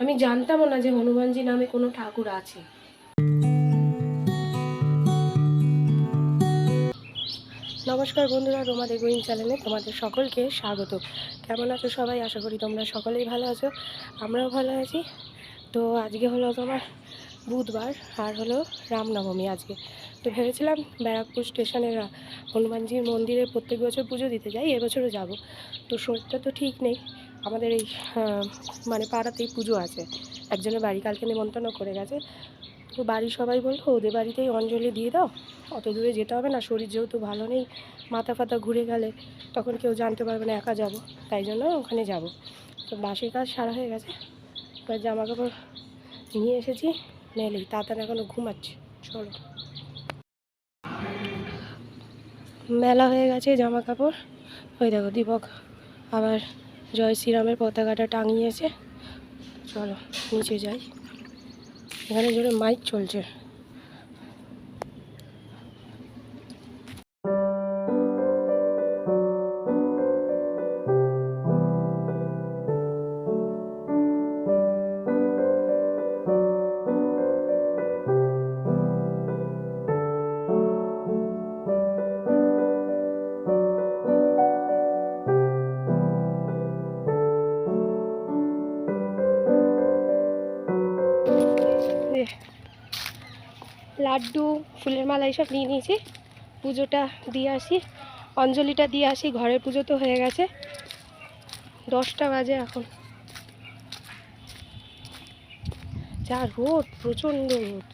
আমি জানতামও না যে হনুমানজি নামে কোনো ঠাকুর আছে। নমস্কার বন্ধুরা, তোমাদের গোয়িং চ্যানেলে তোমাদের সকলকে স্বাগত। কেমন আছো সবাই? আশা করি তোমরা সকলেই ভালো আছো, আমরাও ভালো আছি। তো আজকে হলো তোমার বুধবার, আর হলো রামনবমী আজকে। তো ভেবেছিলাম ব্যারাকপুর স্টেশনের হনুমানজির মন্দিরে প্রত্যেক বছর পুজো দিতে যাই, এবছরও যাব। তো শরীরটা তো ঠিক নেই, আমাদের এই মানে পাড়াতেই পুজো আছে, একজনের বাড়ি কালকে নিমন্ত্রণ করে গেছে। তো বাড়ির সবাই বললো ওদের বাড়িতেই অঞ্জলি দিয়ে দাও, অত দূরে যেতে হবে না, শরীর যেহেতু ভালো নেই, মাথা ফাতা ঘুরে গেলে তখন কেউ জানতে পারবে না, একা যাব, তাই জন্য ওখানে যাব। তো বাসির কাজ সারা হয়ে গেছে, এবার জামা কাপড় নিয়ে এসেছি, মেলেই তাড়াতাড়ি এখনও ঘুমাচ্ছে। চলো, মেলা হয়ে গেছে জামা কাপড়। ওই দেখো দীপক আবার জয় শ্রীরামের পতাকাটা টাঙিয়েছে। চলো নিচে যাই, এখানে জোরে মাইক চলছে। লাড্ডু, ফুলের মালা এইসব নিয়ে নিয়েছি, পুজোটা দিয়ে আসি, অঞ্জলিটা দিয়ে আসি। ঘরের পুজো তো হয়ে গেছে, 10টা বাজে এখন। যা রোদ, প্রচণ্ড রোদ।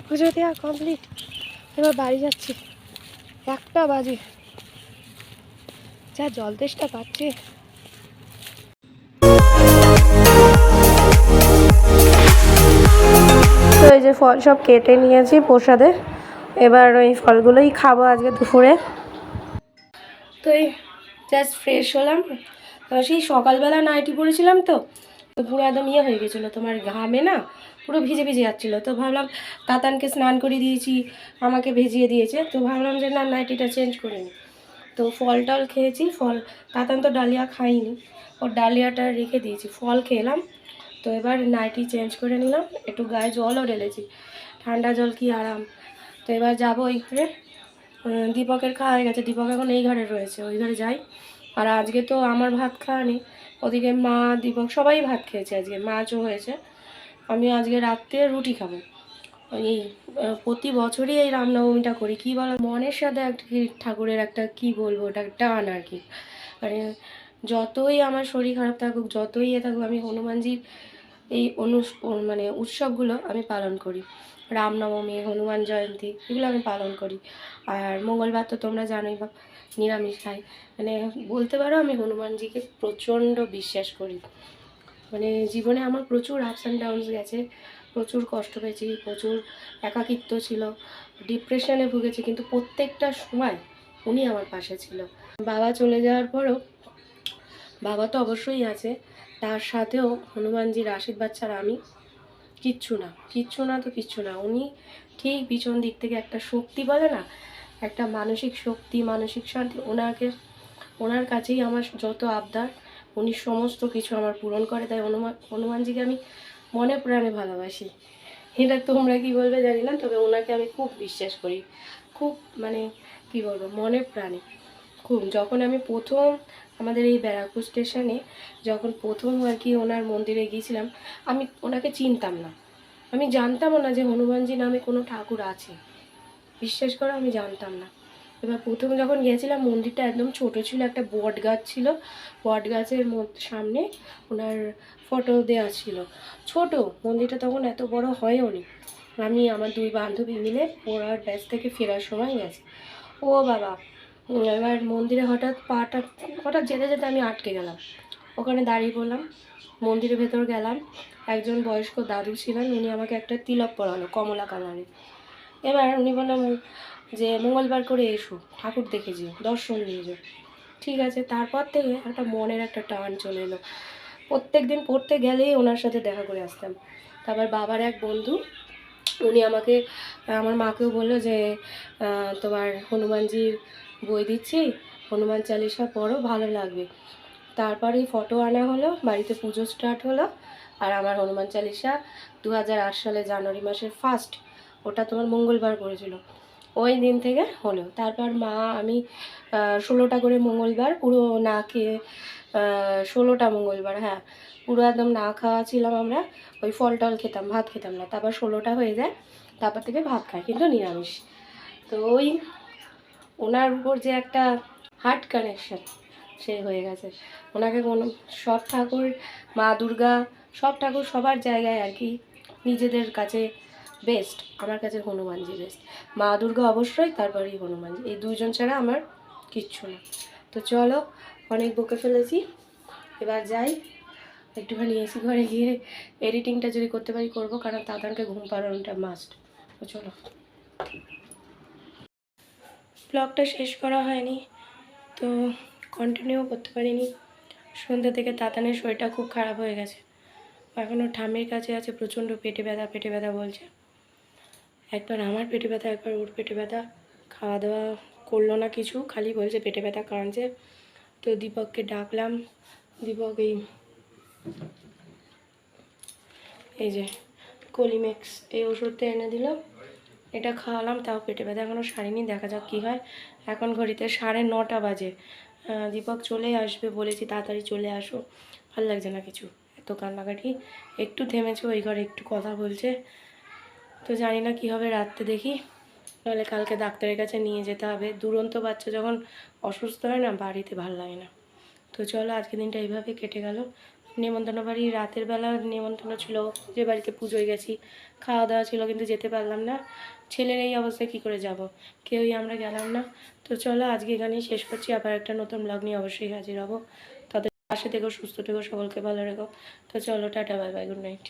পুজো দেওয়া কমপ্লিট, এবার বাড়ি যাচ্ছি, 1টা বাজে। যা জল তেষ্টা পাচ্ছে। তো এই যে ফল সব কেটে নিয়েছি প্রসাদে, এবার ওই ফলগুলোই খাবো আজকে দুপুরে। তো এই জাস্ট ফ্রেশ হলাম। সেই সকালবেলা নাইটি পরেছিলাম তো পুরো একদম ইয়ে হয়ে গেছিলো, তোমার ঘামে না পুরো ভিজে ভিজে যাচ্ছিলো। তো ভাবলাম তাতানকে স্নান করে দিয়েছি, আমাকে ভিজিয়ে দিয়েছে, তো ভাবলাম যে না নাইটিটা চেঞ্জ করে নিই। তো ফল টল খেয়েছি, ফল তাতান তো ডালিয়া খাইনি, ওর ডালিয়াটা রেখে দিয়েছি, ফল খেলাম। তো এবার নাইটি চেঞ্জ করে নিলাম, একটু গায়ে জলও ঢেলেছি, ঠান্ডা জল কি আরাম। তো এবার যাবো ওই ঘরে, দীপকের খাওয়া হয়ে গেছে, দীপক এখন এই ঘরে রয়েছে, ওই ঘরে যাই। আর আজকে তো আমার ভাত খাওয়া নেই, ওদিকে মা দীপক সবাই ভাত খেয়েছে, আজকে মাছও হয়েছে। আমি আজকে রাত্রে রুটি খাবো। এই প্রতি বছরই এই রামনবমীটা করি, কী বলো, মনের সাথে একটা ঠাকুরের একটা কী বলবো, ওটা টান আর কি। মানে যতই আমার শরীর খারাপ থাকুক, যতই থাকুক, আমি হনুমানজির এই মানে উৎসবগুলো আমি পালন করি। রামনবমী, হনুমান জয়ন্তী, এগুলো আমি পালন করি। আর মঙ্গলবার তো তোমরা জানোই বা নিরামিষ খাই। মানে বলতে পারো আমি হনুমানজিকে প্রচণ্ড বিশ্বাস করি। মানে জীবনে আমার প্রচুর আপস অ্যান্ড ডাউনস গেছে, প্রচুর কষ্ট পেয়েছি, প্রচুর একাকিত্ব ছিল, ডিপ্রেশনে ভুগেছি, কিন্তু প্রত্যেকটা সময় উনি আমার পাশে ছিল। বাবা চলে যাওয়ার পরও, বাবা তো অবশ্যই আছে, তার সাথেও হনুমানজির আশীর্বাদ ছাড়া আমি কিচ্ছু না, কিচ্ছু না তো কিচ্ছু না। উনি ঠিক পিছন দিক থেকে একটা শক্তি বলে না, একটা মানসিক শক্তি, মানসিক শান্তি, ওনার কাছেই আমার যত আবদার, উনি সমস্ত কিছু আমার পূরণ করে। তাই হনুমানজিকে আমি মনে প্রাণে ভালোবাসি। এটা তোমরা কি বলবে জানি না, তবে ওনাকে আমি খুব বিশ্বাস করি, খুব মানে কি বলবো, মনে প্রাণে খুব। যখন আমি প্রথম আমাদের এই ব্যারাকপুর স্টেশনে যখন প্রথম আর কি ওনার মন্দিরে গিয়েছিলাম, আমি ওনাকে চিনতাম না, আমি জানতামও না যে হনুমানজি নামে কোনো ঠাকুর আছে, বিশ্বাস করো আমি জানতাম না। এবার প্রথম যখন গিয়েছিলাম, মন্দিরটা একদম ছোট ছিল, একটা বট গাছ ছিল, বট গাছের সামনে ওনার ফটো দেওয়া ছিল, ছোট মন্দিরটা তখন এত বড় হয়ও নি। আমি আমার দুই বান্ধবী মিলে পড়ার ব্যাচ থেকে ফেরার সময় গেছি। ও বাবা, এবার মন্দিরে হঠাৎ যেতে যেতে আমি আটকে গেলাম, ওখানে দাঁড়িয়ে পড়লাম, মন্দিরের ভেতর গেলাম। একজন বয়স্ক দাদু ছিলেন, উনি আমাকে একটা তিলক পরালো কমলা কালারের। এবার উনি বললাম যে মঙ্গলবার করে এসো, ঠাকুর দেখে যেও, দর্শন নিয়ে যাও। ঠিক আছে, তারপর থেকে একটা মনের একটা টান চলে এলো, প্রত্যেক দিন পড়তে গেলেই ওনার সাথে দেখা করে আসতাম। তারপর বাবার এক বন্ধু, উনি আমাকে, আমার মাকেও বললো যে তোমার হনুমানজির বই দিচ্ছি, হনুমান চালিসা পড়ো, ভালো লাগবে। তারপরেই ফটো আনা হলো, বাড়িতে পুজো স্টার্ট হলো। আর আমার হনুমান চালিসা 2008 সালে জানুয়ারি মাসের ফার্স্ট, ওটা তোমার মঙ্গলবার পড়েছিল, ওই দিন থেকে হলো। তারপর মা আমি 16টা করে মঙ্গলবার পুরো না খেয়ে, 16টা মঙ্গলবার, হ্যাঁ পুরো একদম না খাওয়া ছিলাম আমরা, ওই ফল টল খেতাম, ভাত খেতাম না। তারপর 16টা হয়ে যায়, তারপর থেকে ভাত খাই, কিন্তু নিরামিষ। তো ওই ওনার উপর যে একটা হার্ট কানেকশন সে হয়ে গেছে। ওনাকে কোনো সব ঠাকুর, মা দুর্গা, সব ঠাকুর সবার জায়গায় আর কি নিজেদের কাছে বেস্ট, আমার কাছে হনুমানজি বেস্ট। মা দুর্গা অবশ্যই, তারপরেই হনুমানজি, এই দুইজন ছাড়া আমার কিচ্ছু না। তো চলো, অনেক বকে ফেলেছি, এবার যাই একটুখানি এসি ঘরে গিয়ে এডিটিংটা যদি করতে পারি করবো, কারণ তাদেরকে ঘুম পাড়ানোটা মাস্ট। তো চলো, ব্লগটা শেষ করা হয়নি, তো কন্টিনিউ করতে পারিনি। সন্ধ্যা থেকে তাতানের শরীরটা খুব খারাপ হয়ে গেছে, এখনও ঠাম্মির কাছে আছে, প্রচণ্ড পেটে ব্যথা বলছে। একবার আমার পেটে ব্যথা, একবার ওর পেটে ব্যথা, খাওয়া দাওয়া করলো না কিছু, খালি বলছে পেটে ব্যথা কাঁদছে। তো দীপককে ডাকলাম, দীপক এই যে কোলিমেক্স এই ওষুধটা এনে দিল, এটা খাওয়ালাম, তাও পেটে ব্যথা এখনও সারিনি, দেখা যাক কী হয়। এখন ঘড়িতে 9:30 বাজে, দীপক চলে আসবে বলেছি, তাড়াতাড়ি চলে আসো, ভালো লাগছে না কিছু, এত কান্নাকাটি। একটু থেমেছে, ওই ঘরে একটু কথা বলছে। তো জানি না কী হবে রাত্রে, দেখি, নাহলে কালকে ডাক্তারের কাছে নিয়ে যেতে হবে। দুরন্ত বাচ্চা যখন অসুস্থ হয় না, বাড়িতে ভালো লাগে না। তো চলো, আজকের দিনটা এইভাবে কেটে গেল। নেমন্তন্ন বাড়ি রাতের বেলা নেমন্তন্ন ছিল, যে বাড়িতে পুজোয় গেছি, খাওয়া দাওয়া ছিল, কিন্তু যেতে পারলাম না, ছেলের এই অবস্থায় কী করে যাব, কেউই আমরা গেলাম না। তো চলো, আজকে এখানেই শেষ করছি, আবার একটা নতুন ব্লগ নিয়ে অবশ্যই হাজির হবো। তাদের পাশে থেকো, সুস্থ থেকো, সকলকে ভালো রেখো। তো চলো, tata, bye bye, good night.